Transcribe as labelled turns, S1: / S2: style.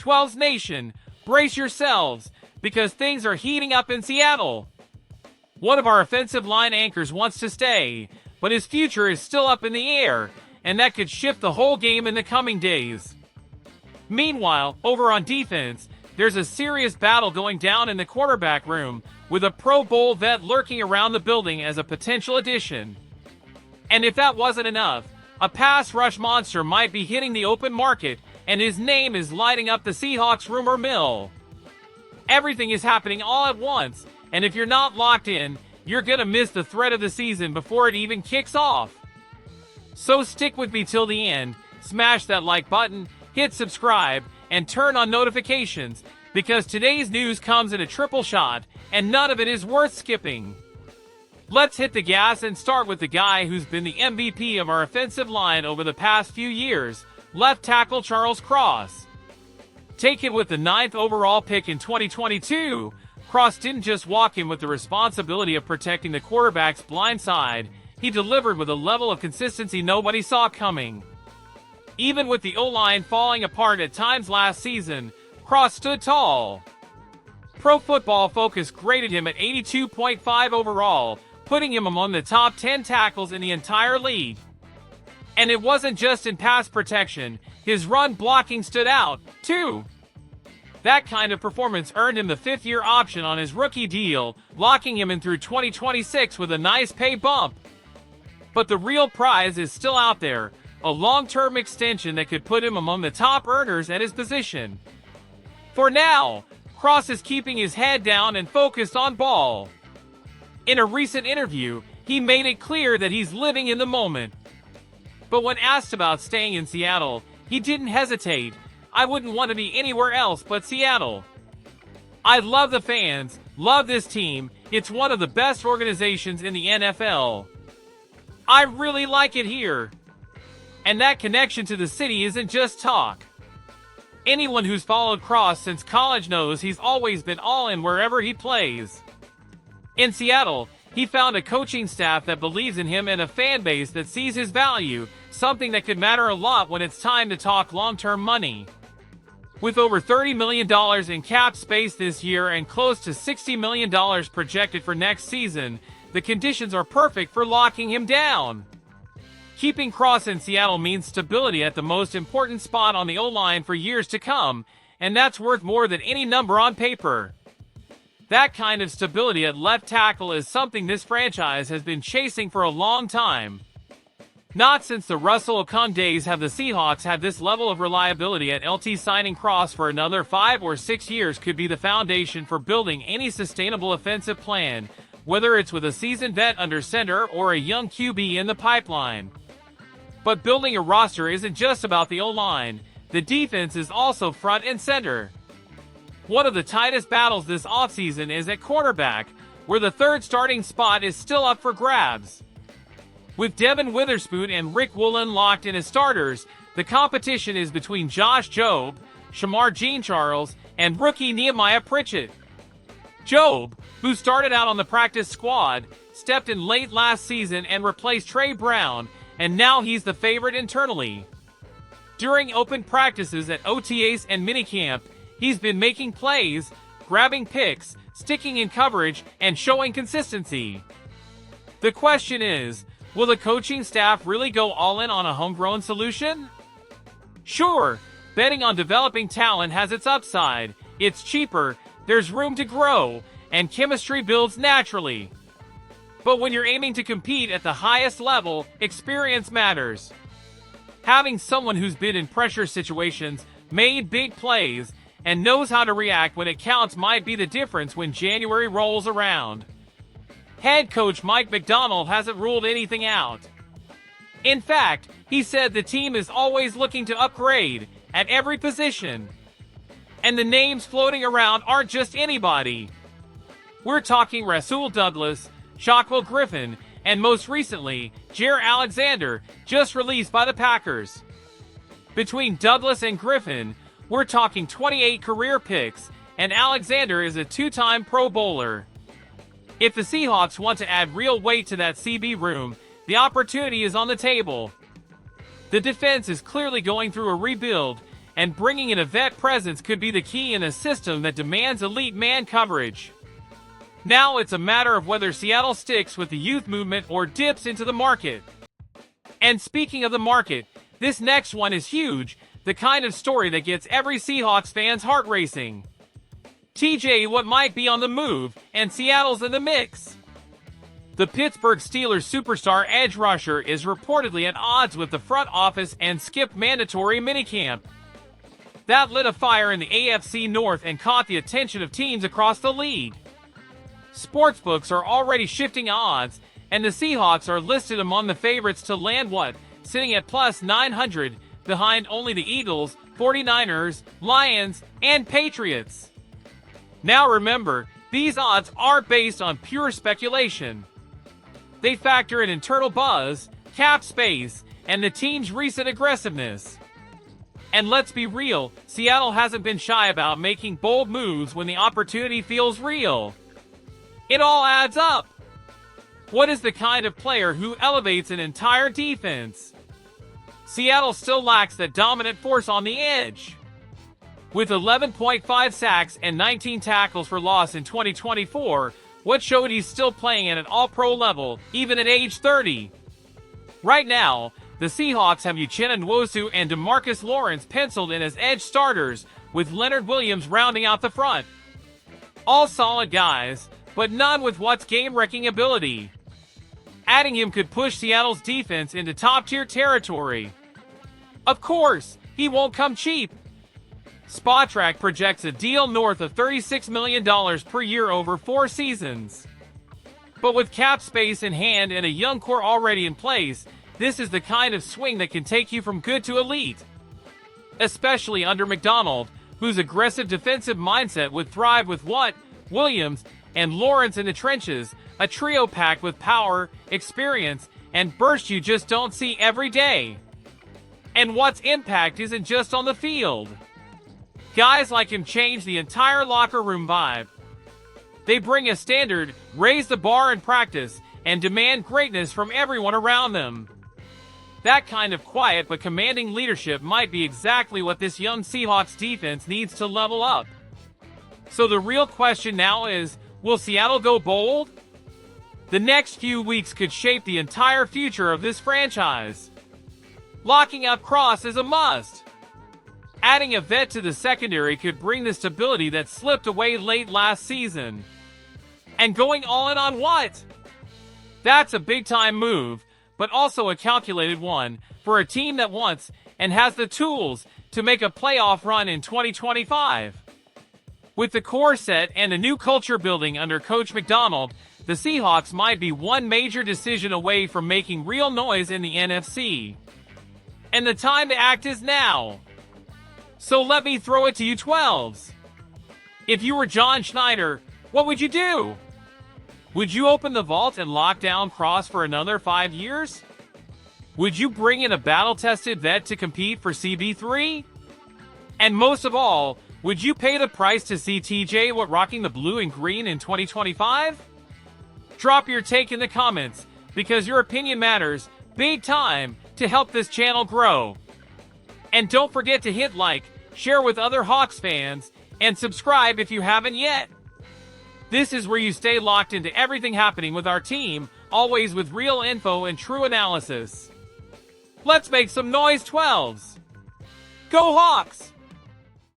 S1: 12's Nation, brace yourselves, because things are heating up in Seattle. One of our offensive line anchors wants to stay, but his future is still up in the air, and that could shift the whole game in the coming days. Meanwhile, over on defense, there's a serious battle going down in the quarterback room, with a Pro Bowl vet lurking around the building as a potential addition. And if that wasn't enough, a pass rush monster might be hitting the open market, and his name is lighting up the Seahawks rumor mill. Everything is happening all at once, and if you're not locked in, you're gonna miss the thread of the season before it even kicks off. So stick with me till the end, smash that like button, hit subscribe, and turn on notifications, because today's news comes in a triple shot, and none of it is worth skipping. Let's hit the gas and start with the guy who's been the MVP of our offensive line over the past few years, left tackle Charles Cross. Taken with the 9th overall pick in 2022, Cross didn't just walk in with the responsibility of protecting the quarterback's blind side, he delivered with a level of consistency nobody saw coming. Even with the O-line falling apart at times last season, Cross stood tall. Pro Football Focus graded him at 82.5 overall, putting him among the top 10 tackles in the entire league. And it wasn't just in pass protection, his run blocking stood out, too. That kind of performance earned him the 5th-year option on his rookie deal, locking him in through 2026 with a nice pay bump. But the real prize is still out there, a long-term extension that could put him among the top earners at his position. For now, Cross is keeping his head down and focused on ball. In a recent interview, he made it clear that he's living in the moment. But when asked about staying in Seattle, he didn't hesitate. "I wouldn't want to be anywhere else but Seattle. I love the fans, love this team, it's one of the best organizations in the NFL. I really like it here." And that connection to the city isn't just talk. Anyone who's followed Cross since college knows he's always been all in wherever he plays. In Seattle, he found a coaching staff that believes in him and a fan base that sees his value, something that could matter a lot when it's time to talk long-term money. With over $30 million in cap space this year and close to $60 million projected for next season, the conditions are perfect for locking him down. Keeping Cross in Seattle means stability at the most important spot on the O-line for years to come, and that's worth more than any number on paper. That kind of stability at left tackle is something this franchise has been chasing for a long time. Not since the Russell Okung days have the Seahawks had this level of reliability at LT. Signing Cross for another 5 or 6 years could be the foundation for building any sustainable offensive plan, whether it's with a seasoned vet under center or a young QB in the pipeline. But building a roster isn't just about the O-line, the defense is also front and center. One of the tightest battles this offseason is at quarterback, where the 3rd starting spot is still up for grabs. With Devin Witherspoon and Rick Woolen locked in as starters, the competition is between Josh Jobe, Shamar Jean-Charles, and rookie Nehemiah Pritchett. Jobe, who started out on the practice squad, stepped in late last season and replaced Trey Brown, and now he's the favorite internally. During open practices at OTAs and minicamp, he's been making plays, grabbing picks, sticking in coverage, and showing consistency. The question is, will the coaching staff really go all in on a homegrown solution? Sure, betting on developing talent has its upside, it's cheaper, there's room to grow, and chemistry builds naturally. But when you're aiming to compete at the highest level, experience matters. Having someone who's been in pressure situations, made big plays, and knows how to react when it counts might be the difference when January rolls around. Head coach Mike McDonald hasn't ruled anything out. In fact, he said the team is always looking to upgrade, at every position. And the names floating around aren't just anybody. We're talking Rasul Douglas, Shaquille Griffin, and most recently, Jaire Alexander, just released by the Packers. Between Douglas and Griffin, we're talking 28 career picks, and Alexander is a 2-time Pro Bowler. If the Seahawks want to add real weight to that CB room, the opportunity is on the table. The defense is clearly going through a rebuild, and bringing in a vet presence could be the key in a system that demands elite man coverage. Now it's a matter of whether Seattle sticks with the youth movement or dips into the market. And speaking of the market, this next one is huge, the kind of story that gets every Seahawks fan's heart racing. TJ Watt might be on the move, and Seattle's in the mix. The Pittsburgh Steelers superstar edge rusher is reportedly at odds with the front office and skipped mandatory minicamp. That lit a fire in the AFC North and caught the attention of teams across the league. Sportsbooks are already shifting odds, and the Seahawks are listed among the favorites to land Watt, sitting at plus 900, behind only the Eagles, 49ers, Lions, and Patriots. Now remember, these odds aren't based on pure speculation. They factor in internal buzz, cap space, and the team's recent aggressiveness. And let's be real, Seattle hasn't been shy about making bold moves when the opportunity feels real. It all adds up. What is the kind of player who elevates an entire defense? Seattle still lacks that dominant force on the edge. With 11.5 sacks and 19 tackles for loss in 2024, Watt showed he's still playing at an all-pro level, even at age 30. Right now, the Seahawks have Uchenna Nwosu and DeMarcus Lawrence penciled in as edge starters, with Leonard Williams rounding out the front. All solid guys, but none with Watt's game-wrecking ability. Adding him could push Seattle's defense into top-tier territory. Of course, he won't come cheap. Spotrac projects a deal north of $36 million per year over 4 seasons. But with cap space in hand and a young core already in place, this is the kind of swing that can take you from good to elite. Especially under McDonald, whose aggressive defensive mindset would thrive with Watt, Williams, and Lawrence in the trenches, a trio packed with power, experience, and burst you just don't see every day. And Watt's impact isn't just on the field. Guys like him change the entire locker room vibe. They bring a standard, raise the bar in practice, and demand greatness from everyone around them. That kind of quiet but commanding leadership might be exactly what this young Seahawks defense needs to level up. So the real question now is, will Seattle go bold? The next few weeks could shape the entire future of this franchise. Locking up Cross is a must. Adding a vet to the secondary could bring the stability that slipped away late last season. And going all in on Watt? That's a big-time move, but also a calculated one for a team that wants and has the tools to make a playoff run in 2025. With the core set and a new culture building under Coach McDonald, the Seahawks might be one major decision away from making real noise in the NFC. And the time to act is now. So let me throw it to you 12s. If you were John Schneider, what would you do? Would you open the vault and lock down Cross for another 5 years? Would you bring in a battle-tested vet to compete for CB3? And most of all, would you pay the price to see TJ Watt rocking the blue and green in 2025? Drop your take in the comments, because your opinion matters big time to help this channel grow. And don't forget to hit like, share with other Hawks fans, and subscribe if you haven't yet. This is where you stay locked into everything happening with our team, always with real info and true analysis. Let's make some noise, 12s. Go Hawks!